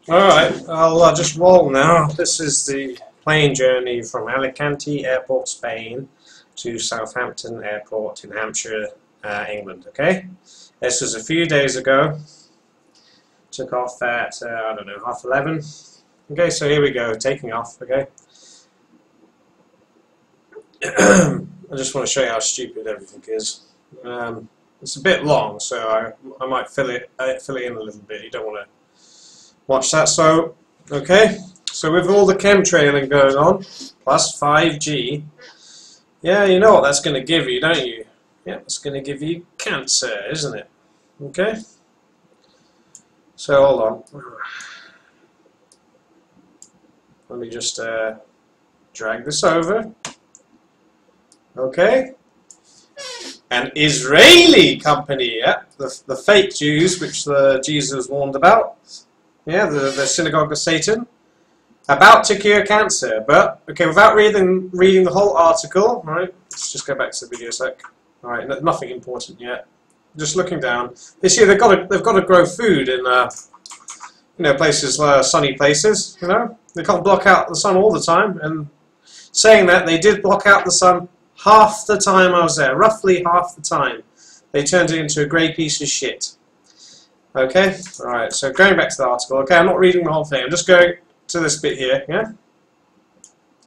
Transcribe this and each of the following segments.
Alright, I'll just roll now. This is the plane journey from Alicante Airport, Spain to Southampton Airport in Hampshire, England, okay? This was a few days ago. Took off at, I don't know, 11:30. Okay, so here we go, taking off, okay? I just want to show you how stupid everything is. It's a bit long, so I might fill it in a little bit. You don't want to watch that. So, okay, so with all the chemtrailing going on, plus 5G, yeah, you know what that's going to give you, don't you? Yeah, it's going to give you cancer, isn't it? Okay? So, hold on. Let me just drag this over. Okay? An Israeli company, yeah, the fake Jews, which Jesus warned about. Yeah, the synagogue of Satan, about to cure cancer. But okay, without reading the whole article, right? Let's just go back to the video a sec. All right, nothing important yet. Just looking down. You see, they've got to grow food in places, sunny places. You know, they can't block out the sun all the time. And saying that, they did block out the sun half the time I was there, roughly half the time. They turned it into a grey piece of shit. Okay, alright, so going back to the article, okay, I'm not reading the whole thing, I'm just going to this bit here, yeah?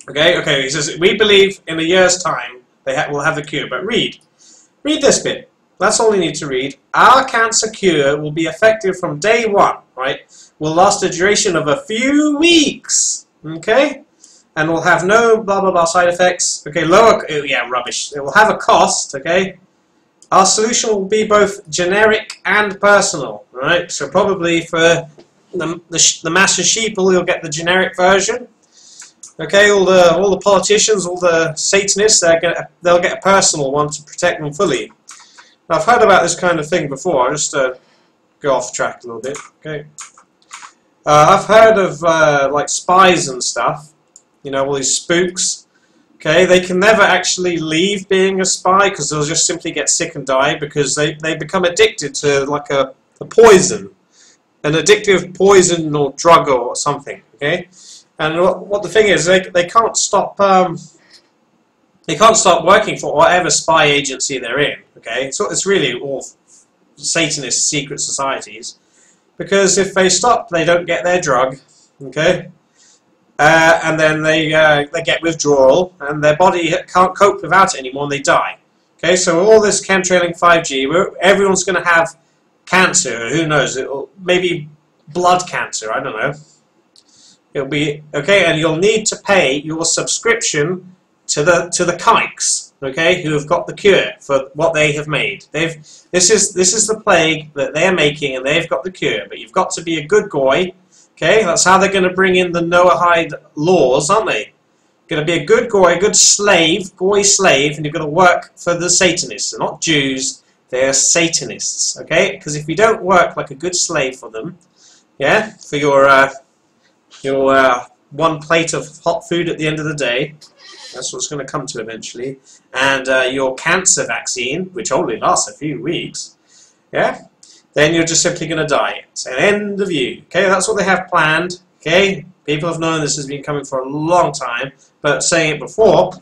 Okay, he says, we believe in a year's time they will have the cure, but read this bit, that's all you need to read. Our cancer cure will be effective from day one, right? Will last a duration of a few weeks, okay? And will have no blah blah blah side effects, okay, yeah, rubbish. It will have a cost, okay? Our solution will be both generic and personal, right? So probably for the mass of sheeple, you'll get the generic version. Okay, all the politicians, all the Satanists, they'll get a personal one to protect them fully. Now, I've heard about this kind of thing before. I'll just go off track a little bit. Okay, I've heard of like spies and stuff. You know, all these spooks. Okay, they can never actually leave being a spy because they'll just simply get sick and die because they become addicted to like a poison, an addictive poison or drug or something. Okay, and what the thing is, they can't stop working for whatever spy agency they're in. Okay, so it's really all Satanist secret societies because if they stop, they don't get their drug. Okay. And then they get withdrawal, and their body can't cope without it anymore, and they die. Okay, so all this chemtrailing 5G, everyone's going to have cancer. Who knows? Maybe blood cancer. I don't know. It'll be okay, and you'll need to pay your subscription to the kikes. Okay, who have got the cure for what they have made. This is the plague that they're making, and they've got the cure. But you've got to be a good goy. Okay, that's how they're going to bring in the Noahide laws, aren't they? Going to be a good goy, a good slave, goy slave, and you're going to work for the Satanists. They're not Jews, they're Satanists, okay? Because if you don't work like a good slave for them, yeah, for your one plate of hot food at the end of the day, that's what's going to come to eventually, and your cancer vaccine, which only lasts a few weeks, yeah? Then you're just simply going to die. It's an end of you. Okay, that's what they have planned. Okay, people have known this has been coming for a long time, but saying it before,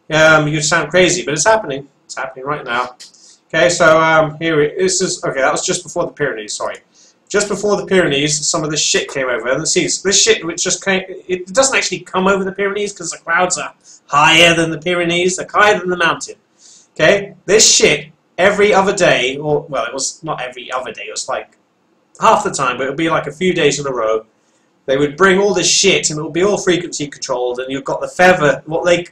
you sound crazy, but it's happening. It's happening right now. Okay, so this is okay. That was just before the Pyrenees. Sorry, just before the Pyrenees, some of this shit came over. And see, this shit which just came, it doesn't actually come over the Pyrenees because the clouds are higher than the Pyrenees. They're higher than the mountain. Okay, this shit. Every other day, or well, it was not every other day, it was like half the time, but it would be like a few days in a row. They would bring all this shit, and it would be all frequency controlled, and you've got the feather, what they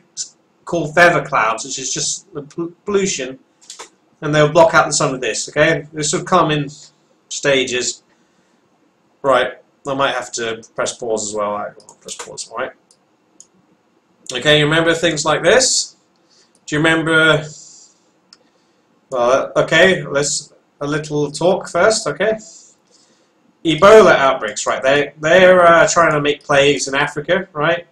call feather clouds, which is just the pollution, and they'll block out the sun with this, okay? This would come in stages. Right, I might have to press pause as well. I'll press pause, alright? Okay, you remember things like this? Do you remember... Well, okay, let's a little talk first, okay? Ebola outbreaks, right? They're trying to make plagues in Africa, right?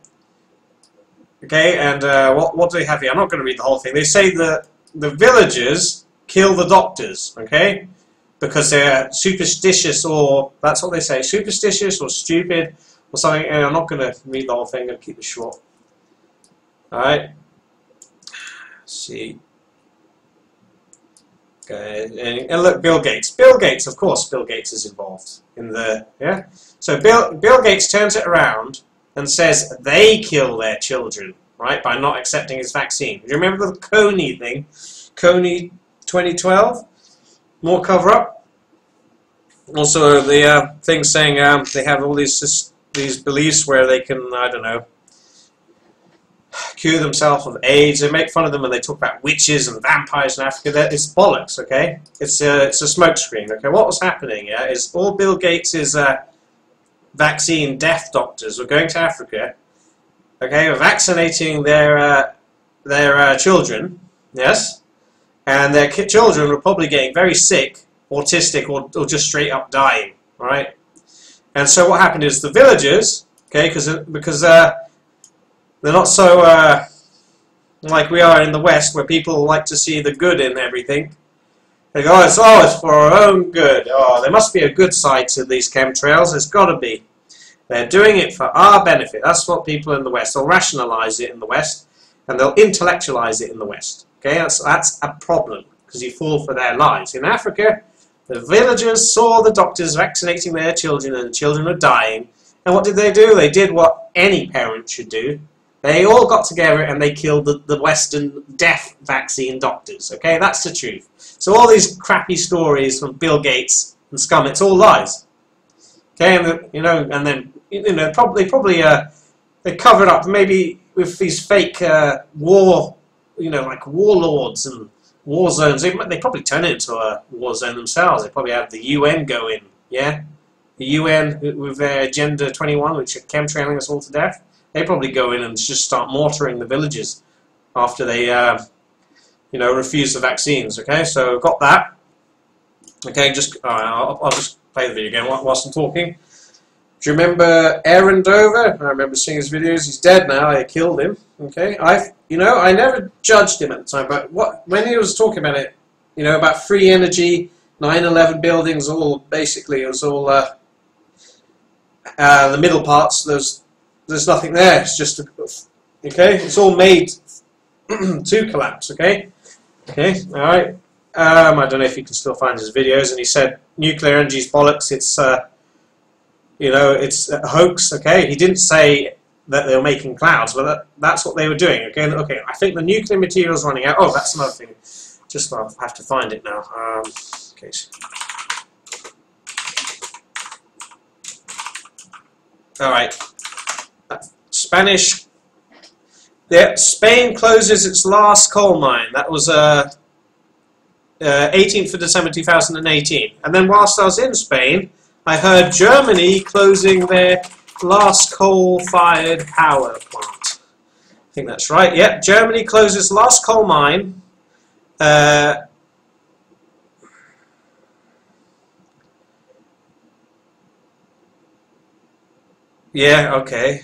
Okay, and what do they have here? I'm not going to read the whole thing. They say that the villagers kill the doctors, okay? because they're superstitious, or that's what they say, superstitious or stupid or something. And I'm not going to read the whole thing, I'm going to keep it short. Alright. See. Okay. And look, Bill Gates. Bill Gates, of course, Bill Gates is involved in the, yeah? So Bill Gates turns it around and says they kill their children, right, by not accepting his vaccine. Do you remember the Coney thing? Coney 2012? More cover-up. Also, the thing saying they have all these beliefs where they can, I don't know, cure themselves of AIDS. They make fun of them and they talk about witches and vampires in Africa. It's bollocks, okay? It's a smokescreen, okay? What was happening, yeah, is all Bill Gates' vaccine death doctors were going to Africa, okay, were vaccinating their children, yes, and their children were probably getting very sick, autistic, or just straight up dying, all right? And so what happened is the villagers, okay, because they're not so like we are in the West, where people like to see the good in everything. They go, oh, it's for our own good. Oh, there must be a good side to these chemtrails. There's got to be. They're doing it for our benefit. That's what people in the West, they'll rationalize it in the West, and they'll intellectualize it in the West. Okay, that's a problem, because you fall for their lies. In Africa, the villagers saw the doctors vaccinating their children, and the children were dying. And what did? They did what any parent should do. They all got together and they killed the Western death vaccine doctors. Okay, that's the truth. So all these crappy stories from Bill Gates and SCUM, it's all lies. Okay, and and then probably they covered up maybe with these fake war, like warlords and war zones. They probably turn it into a war zone themselves. They probably have the UN go in, yeah, the UN with their Agenda 21, which are chemtrailing us all to death. They probably go in and just start mortaring the villages after they, refuse the vaccines. Okay, so got that. Okay, I'll just play the video again whilst I'm talking. Do you remember Aaron Dover? I remember seeing his videos. He's dead now. I killed him. Okay, I never judged him at the time, but when he was talking about it, about free energy, 9/11 buildings, all basically it was all the middle parts. There's nothing there. It's just okay. It's all made to collapse. Okay. Okay. All right. I don't know if you can still find his videos. And he said nuclear energy is bollocks. It's it's a hoax. Okay. He didn't say that they were making clouds, but that's what they were doing. Okay. Okay. I think the nuclear material is running out. Oh, that's another thing. Just I'll have to find it now. Okay. All right. Spanish. Yeah, Spain closes its last coal mine. That was 18th of December 2018. And then whilst I was in Spain, I heard Germany closing their last coal-fired power plant. I think that's right. Yeah, Germany closes last coal mine. Yeah, okay.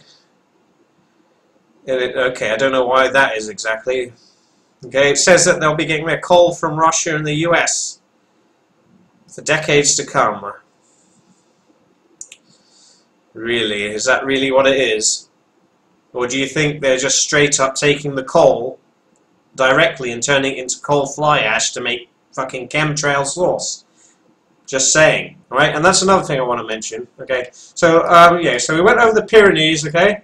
Okay, I don't know why that is exactly. Okay, it says that they'll be getting their coal from Russia and the US for decades to come. Really? Is that really what it is? Or do you think they're just straight up taking the coal directly and turning it into coal fly ash to make fucking chemtrail sauce? Just saying, right? And that's another thing I want to mention. Okay, so yeah, so we went over the Pyrenees. Okay.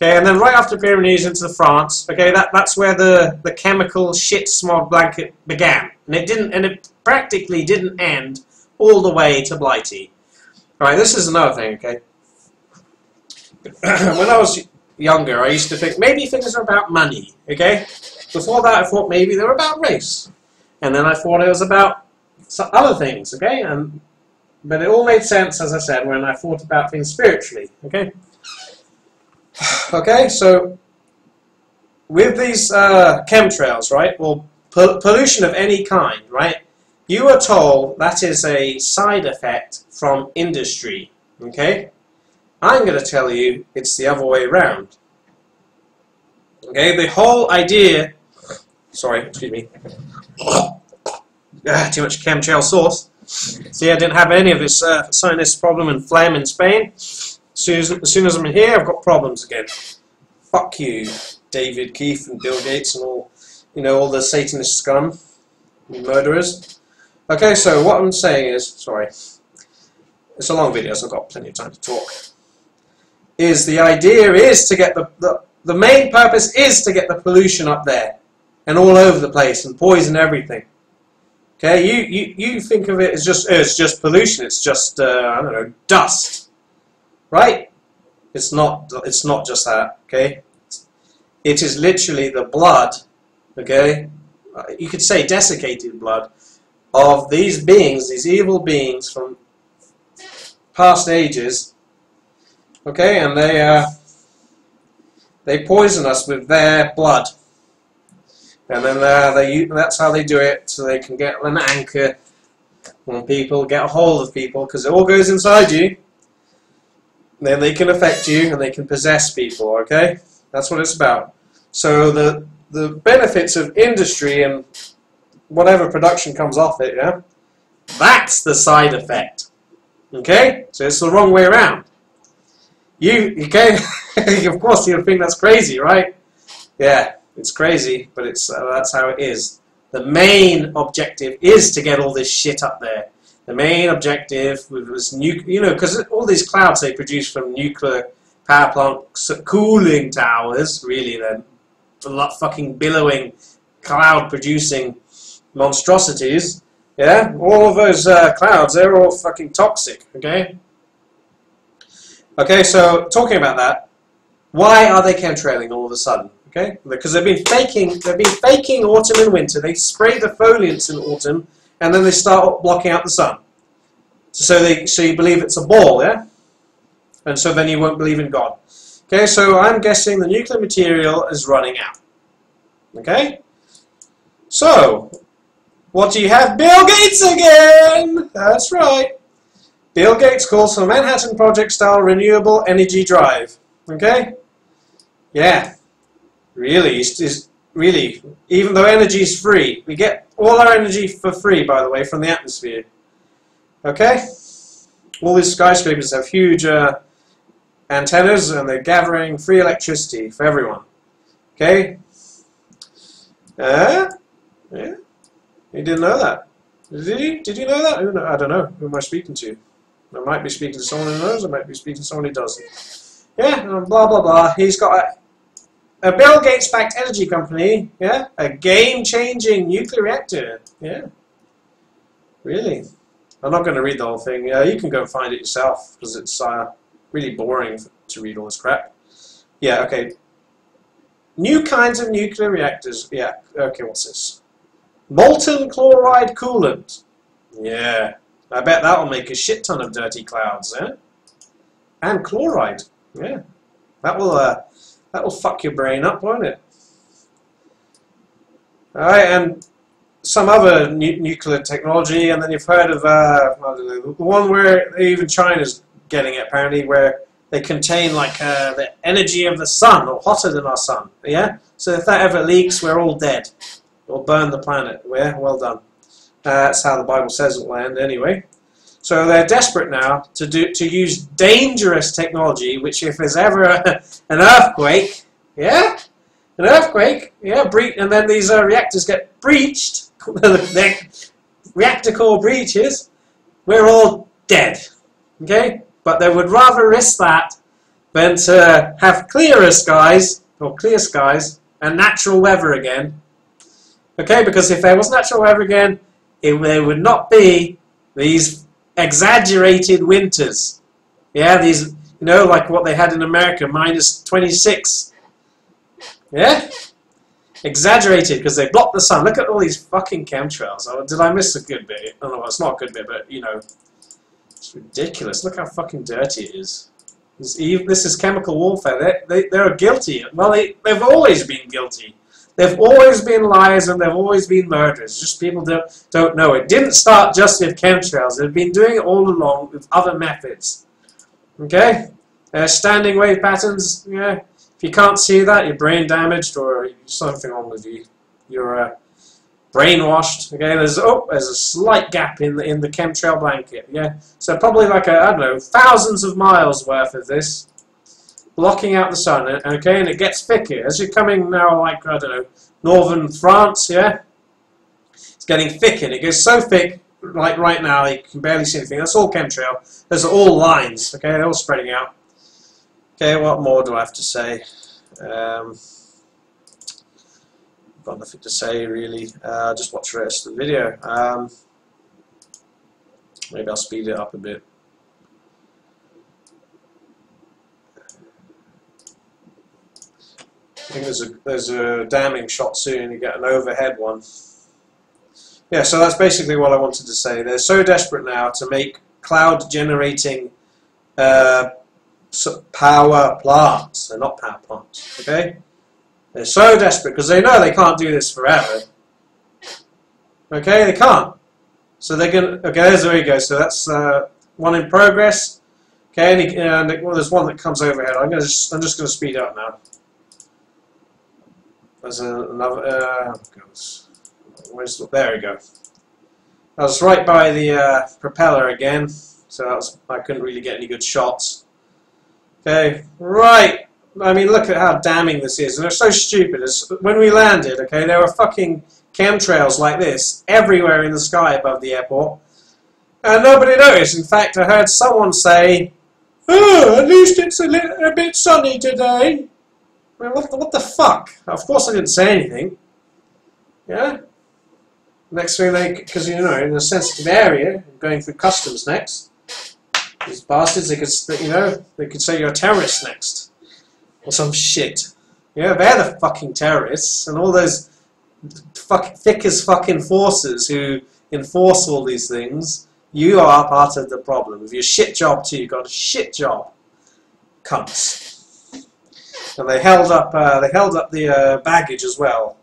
Okay, and then right after Pyrenees into France, okay, that's where the chemical shit smog blanket began, and it practically didn't end all the way to Blighty. All right, this is another thing, okay. When I was younger, I used to think maybe things are about money, okay. Before that, I thought maybe they were about race, and then I thought it was about some other things, okay. But it all made sense, as I said, when I thought about things spiritually, okay. Okay, so with these chemtrails, right, or pollution of any kind, right, you are told that is a side effect from industry, okay? I'm going to tell you it's the other way around. Okay, the whole idea, sorry, excuse me, too much chemtrail sauce. See, I didn't have any of this sinus problem and phlegm in Spain. As soon as I'm in here, I've got problems again. Fuck you, David Keith and Bill Gates and all, you know, all the Satanist scum, murderers. Okay, so what I'm saying is, sorry, it's a long video, so I've got plenty of time to talk. Is the idea is to get the main purpose is to get the pollution up there and all over the place and poison everything. Okay, you think of it as it's just pollution. It's just I don't know, dust, right? It's not just that. Okay, it is literally the blood. Okay, you could say desiccated blood of these beings, these evil beings from past ages. Okay, and they poison us with their blood. And then that's how they do it, so they can get an anchor on people, get a hold of people, because it all goes inside you. Then they can affect you, and they can possess people, okay? That's what it's about. So the benefits of industry and whatever production comes off it, yeah? That's the side effect, okay? So it's the wrong way around. Okay? Of course you'll think that's crazy, right? Yeah. It's crazy, but it's that's how it is. The main objective is to get all this shit up there. The main objective was you know, because all these clouds they produce from nuclear power plants, cooling towers, really, then fucking billowing, cloud-producing monstrosities. Yeah, all of those clouds, they're all fucking toxic. Okay. Okay, so talking about that, why are they chemtrailing all of a sudden? Okay, because they've been faking autumn and winter. They spray the foliants in autumn, and then they start blocking out the sun. So you believe it's a ball, yeah? And so then you won't believe in God. Okay, so I'm guessing the nuclear material is running out. Okay? So, what do you have? Bill Gates again! That's right. Bill Gates calls for Manhattan Project-style renewable energy drive. Okay? Yeah. Really, really, even though energy is free, we get all our energy for free, by the way, from the atmosphere. Okay? All these skyscrapers have huge antennas, and they're gathering free electricity for everyone. Okay? Yeah? You didn't know that. Did you? Did you know that? I don't know. Who am I speaking to? I might be speaking to someone who knows, I might be speaking to someone who doesn't. Yeah, blah, blah, blah. He's got a Bill Gates-backed energy company, yeah? A game-changing nuclear reactor, yeah? Really? I'm not going to read the whole thing. You can go and find it yourself, because it's really boring to read all this crap. Yeah, okay. New kinds of nuclear reactors. Yeah, okay, what's this? Molten chloride coolant. Yeah, I bet that'll make a shit ton of dirty clouds, eh? And chloride, yeah. That'll fuck your brain up, won't it? Alright, and some other nuclear technology, and then you've heard of, I don't know, the one where even China's getting it, apparently, where they contain, like, the energy of the sun, or hotter than our sun, yeah? So if that ever leaks, we're all dead. It'll burn the planet, yeah? Well done. That's how the Bible says it will end, anyway. So they're desperate now to use dangerous technology, which if there's ever an earthquake, yeah? An earthquake, yeah, and then these reactors get breached, reactor core breaches, we're all dead, okay? But they would rather risk that than to have clearer skies, or clear skies, and natural weather again, okay? Because if there was natural weather again, there would not be these exaggerated winters. Yeah, these, you know, like what they had in America, -26. Yeah? Exaggerated, because they block the sun. Look at all these fucking chemtrails. Oh, did I miss a good bit? Oh, no, it's not a good bit, but, you know, it's ridiculous. Look how fucking dirty it is. This is chemical warfare. They're guilty. Well, they've always been guilty. They've always been liars, and they've always been murderers. Just people don't know. It didn't start just with chemtrails. They've been doing it all along with other methods. Okay? Standing wave patterns, yeah. If you can't see that, you're brain damaged or something wrong with you. brainwashed. Okay, there's a slight gap in the chemtrail blanket. Yeah, so probably like I don't know, thousands of miles worth of this blocking out the sun. Okay, and it gets thicker as you're coming now, like I don't know, northern France. Yeah, it's getting thick, and it gets so thick, like right now, you can barely see anything. That's all chemtrail. Those are all lines. Okay, they're all spreading out. Okay, what more do I have to say? Got nothing to say really. Just watch the rest of the video. Maybe I'll speed it up a bit. I think there's a damming shot soon. You get an overhead one. Yeah, so that's basically what I wanted to say. They're so desperate now to make cloud generating power plants. They're not power plants, okay? They're so desperate because they know they can't do this forever. Okay, they can't. So they're gonna. Okay, there we go. So that's one in progress. Okay, and well, there's one that comes overhead. I'm just gonna speed up now. There's another. There we go. I was right by the propeller again, so I couldn't really get any good shots. Okay, right. I mean, look at how damning this is, and they're so stupid. When we landed, okay, there were fucking chemtrails like this everywhere in the sky above the airport, and nobody noticed. In fact, I heard someone say, "Oh, at least it's a bit sunny today." I mean, what the fuck? Of course I didn't say anything. Yeah? Next thing because you know, in a sensitive area, going through customs next, these bastards, they could say you're a terrorist next. Or some shit. Yeah, they're the fucking terrorists, and all those thick as fucking forces who enforce all these things, you are part of the problem. With your shit job too, you've got a shit job. Cunts. And they held up the baggage as well.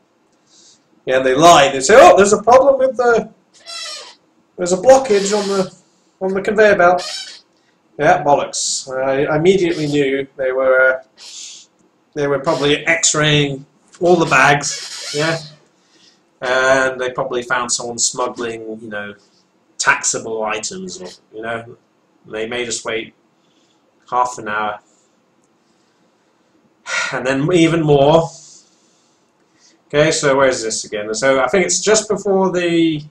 Yeah, and they lied. They say, "Oh, there's a problem with there's a blockage on the conveyor belt." Yeah, bollocks. I immediately knew they were probably X-raying all the bags. Yeah, and they probably found someone smuggling, you know, taxable items, or you know, they made us wait half an hour. And then even more. Okay, so where's this again? So I think it's just before the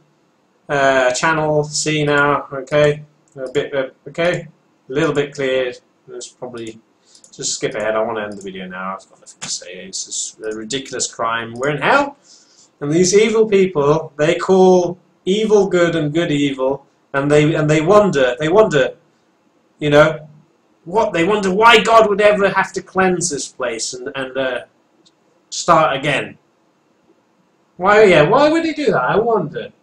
channel C now. Okay, a bit okay, a little bit cleared. Let's probably just skip ahead. I want to end the video now. I've got nothing to say. It's just a ridiculous crime. We're in hell, and these evil people, they call evil good and good evil, and they wonder, you know. They wonder why God would ever have to cleanse this place and start again. Why? Yeah, why would He do that? I wonder.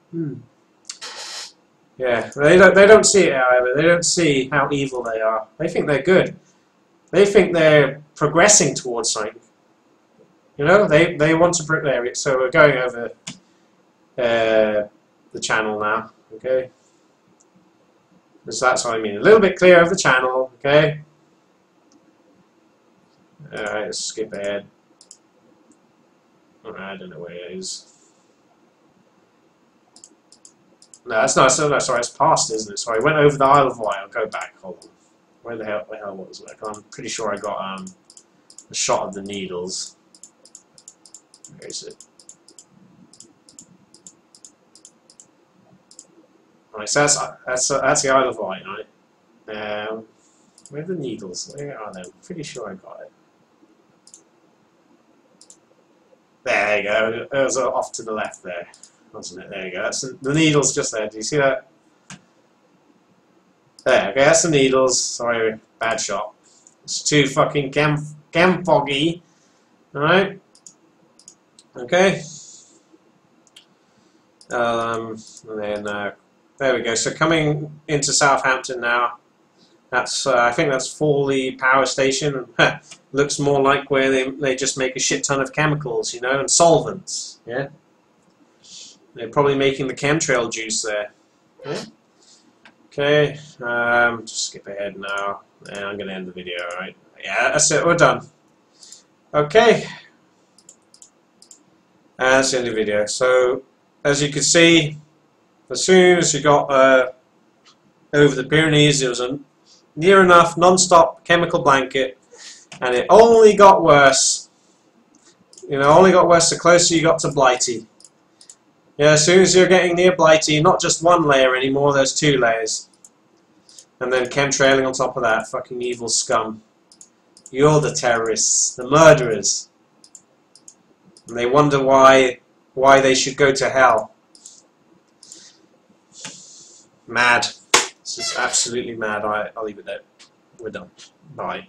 Yeah, they don't see it, however. They don't see how evil they are. They think they're good. They think they're progressing towards something. You know, they want to prepare it. So we're going over the channel now. Okay. Because that's what I mean. A little bit clear of the channel, okay? Alright, let's skip ahead. Alright, I don't know where it is. No, that's not. Sorry, it's past, isn't it? Sorry, I went over the Isle of Wight. I'll go back. Hold on. Where the hell was it? I'm pretty sure I got a shot of the needles. Where is it? Right, so that's the Isle of Wight, right? Where are the needles? Where are they? I'm pretty sure I got it. There you go. It was off to the left there, wasn't it? There you go. That's the needles just there. Do you see that? There. Okay, that's the needles. Sorry, bad shot. It's too fucking cam foggy. All right. Okay. And then. There we go. So coming into Southampton now, that's I think that's Fawley Power Station. Looks more like where they just make a shit ton of chemicals, you know, and solvents. Yeah, they're probably making the chemtrail juice there. Yeah. Okay, just skip ahead now, and I'm going to end the video. All right. Yeah, that's it. We're done. Okay, that's the end of the video. So as you could see, as soon as you got over the Pyrenees, it was a near enough non-stop chemical blanket, and it only got worse. You know, only got worse the closer you got to Blighty. Yeah, as soon as you're getting near Blighty, not just one layer anymore, there's 2 layers. And then chemtrailing on top of that, fucking evil scum. You're the terrorists, the murderers. And they wonder why they should go to hell. Mad. This is absolutely mad. I'll leave it there. We're done. Bye.